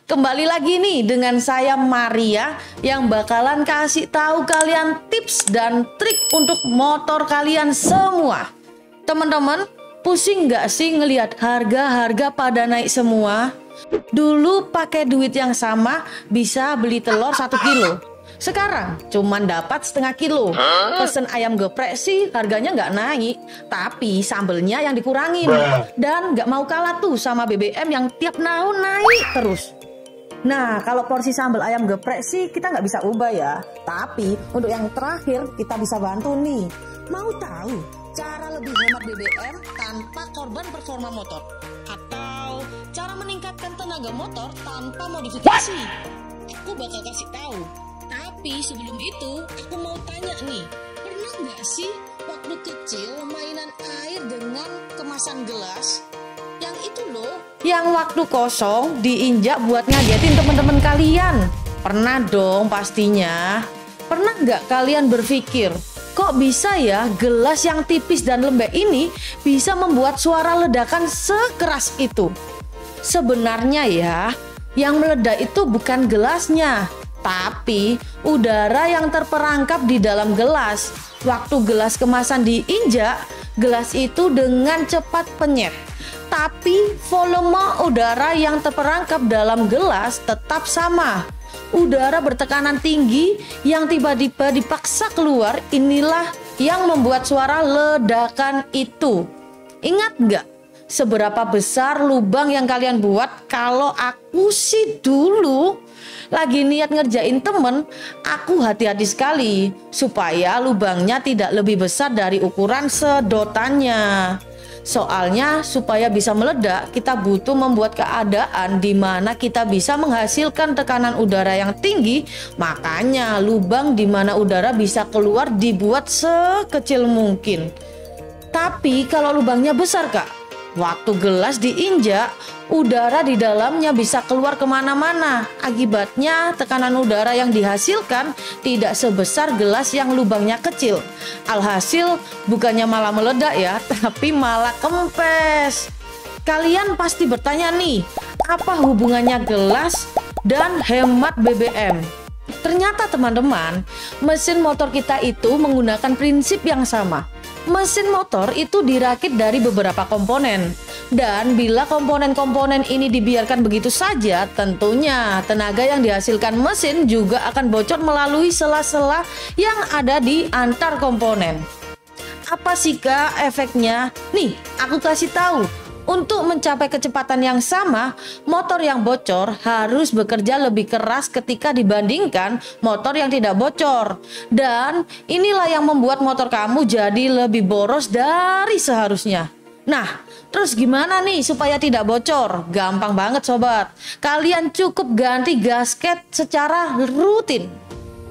Kembali lagi nih dengan saya Maria yang bakalan kasih tahu kalian tips dan trik untuk motor kalian semua. Teman-teman, pusing nggak sih ngelihat harga-harga pada naik semua? Dulu pakai duit yang sama bisa beli telur 1 kilo. Sekarang cuman dapat setengah kilo. Pesen ayam geprek sih harganya nggak naik, tapi sambelnya yang dikurangin. Dan nggak mau kalah tuh sama BBM yang tiap tahun naik terus. Nah, kalau porsi sambal ayam geprek sih kita nggak bisa ubah ya. Tapi untuk yang terakhir kita bisa bantu nih. Mau tahu cara lebih hemat BBM tanpa korban performa motor? Atau cara meningkatkan tenaga motor tanpa modifikasi? Aku bakal kasih tahu. Tapi sebelum itu, aku mau tanya nih. Pernah nggak sih waktu kecil mainan air dengan kemasan gelas? Yang itu loh, yang waktu kosong diinjak buat ngagetin teman-teman kalian. Pernah dong pastinya. Pernah nggak kalian berpikir, kok bisa ya gelas yang tipis dan lembek ini bisa membuat suara ledakan sekeras itu? Sebenarnya ya, yang meledak itu bukan gelasnya, tapi udara yang terperangkap di dalam gelas. Waktu gelas kemasan diinjak, gelas itu dengan cepat penyet. Tapi volume udara yang terperangkap dalam gelas tetap sama. Udara bertekanan tinggi yang tiba-tiba dipaksa keluar, inilah yang membuat suara ledakan itu. Ingat nggak seberapa besar lubang yang kalian buat? Kalau aku sih dulu lagi niat ngerjain temen, aku hati-hati sekali supaya lubangnya tidak lebih besar dari ukuran sedotannya. Soalnya supaya bisa meledak, kita butuh membuat keadaan di mana kita bisa menghasilkan tekanan udara yang tinggi. Makanya lubang di mana udara bisa keluar dibuat sekecil mungkin. Tapi kalau lubangnya besar kak, waktu gelas diinjak, udara di dalamnya bisa keluar kemana-mana. Akibatnya tekanan udara yang dihasilkan tidak sebesar gelas yang lubangnya kecil. Alhasil bukannya malah meledak ya, tapi malah kempes. Kalian pasti bertanya nih, apa hubungannya gelas dan hemat BBM? Ternyata teman-teman, mesin motor kita itu menggunakan prinsip yang sama. Mesin motor itu dirakit dari beberapa komponen. Dan bila komponen-komponen ini dibiarkan begitu saja, tentunya tenaga yang dihasilkan mesin juga akan bocor melalui sela-sela yang ada di antar komponen. Apa sih kak efeknya? Nih, aku kasih tahu. Untuk mencapai kecepatan yang sama, motor yang bocor harus bekerja lebih keras ketika dibandingkan motor yang tidak bocor. Dan inilah yang membuat motor kamu jadi lebih boros dari seharusnya. Nah, terus gimana nih supaya tidak bocor? Gampang banget sobat. Kalian cukup ganti gasket secara rutin.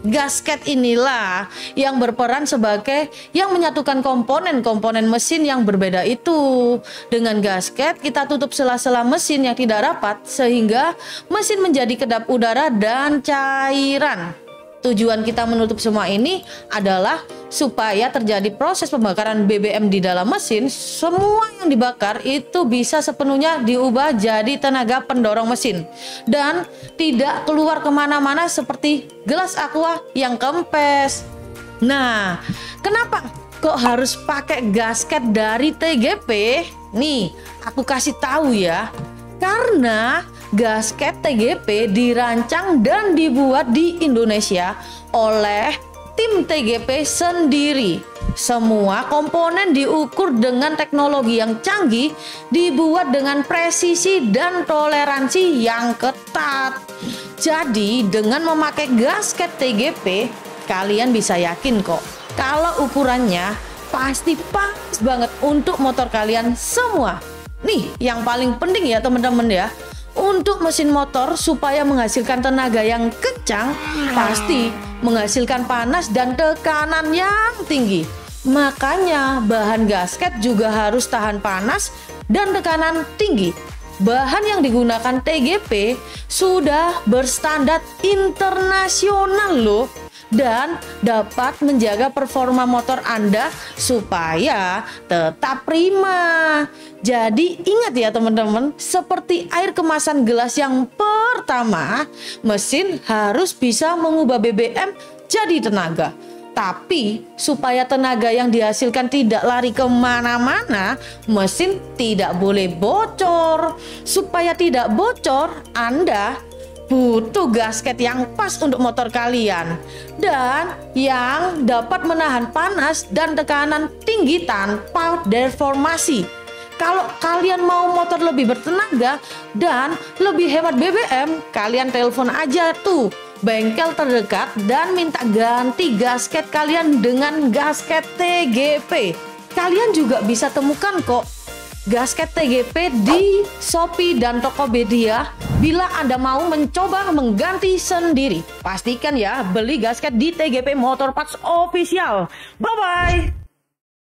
Gasket inilah yang berperan sebagai yang menyatukan komponen-komponen mesin yang berbeda itu. Dengan gasket kita tutup sela-sela mesin yang tidak rapat sehingga mesin menjadi kedap udara dan cairan. Tujuan kita menutup semua ini adalah supaya terjadi proses pembakaran BBM di dalam mesin. Semua yang dibakar itu bisa sepenuhnya diubah jadi tenaga pendorong mesin dan tidak keluar kemana-mana seperti gelas aqua yang kempes. Nah, kenapa kok harus pakai gasket dari TGP? Nih, aku kasih tahu ya. Karena gasket TGP dirancang dan dibuat di Indonesia oleh tim TGP sendiri. Semua komponen diukur dengan teknologi yang canggih, dibuat dengan presisi dan toleransi yang ketat. Jadi dengan memakai gasket TGP, kalian bisa yakin kok kalau ukurannya pasti pas banget untuk motor kalian semua. Nih yang paling penting ya teman-teman ya, untuk mesin motor supaya menghasilkan tenaga yang kencang pasti menghasilkan panas dan tekanan yang tinggi. Makanya bahan gasket juga harus tahan panas dan tekanan tinggi. Bahan yang digunakan TGP sudah berstandar internasional loh. dan dapat menjaga performa motor Anda supaya tetap prima. Jadi ingat ya teman-teman, seperti air kemasan gelas yang pertama, mesin harus bisa mengubah BBM jadi tenaga. Tapi supaya tenaga yang dihasilkan tidak lari kemana-mana, mesin tidak boleh bocor. Supaya tidak bocor, Anda butuh gasket yang pas untuk motor kalian dan yang dapat menahan panas dan tekanan tinggi tanpa deformasi. Kalau kalian mau motor lebih bertenaga dan lebih hemat BBM, kalian telepon aja tuh bengkel terdekat dan minta ganti gasket kalian dengan gasket TGP. Kalian juga bisa temukan kok gasket TGP di Shopee dan Tokopedia. Bila Anda mau mencoba mengganti sendiri, pastikan ya beli gasket di TGP Motor Parts Official. Bye bye.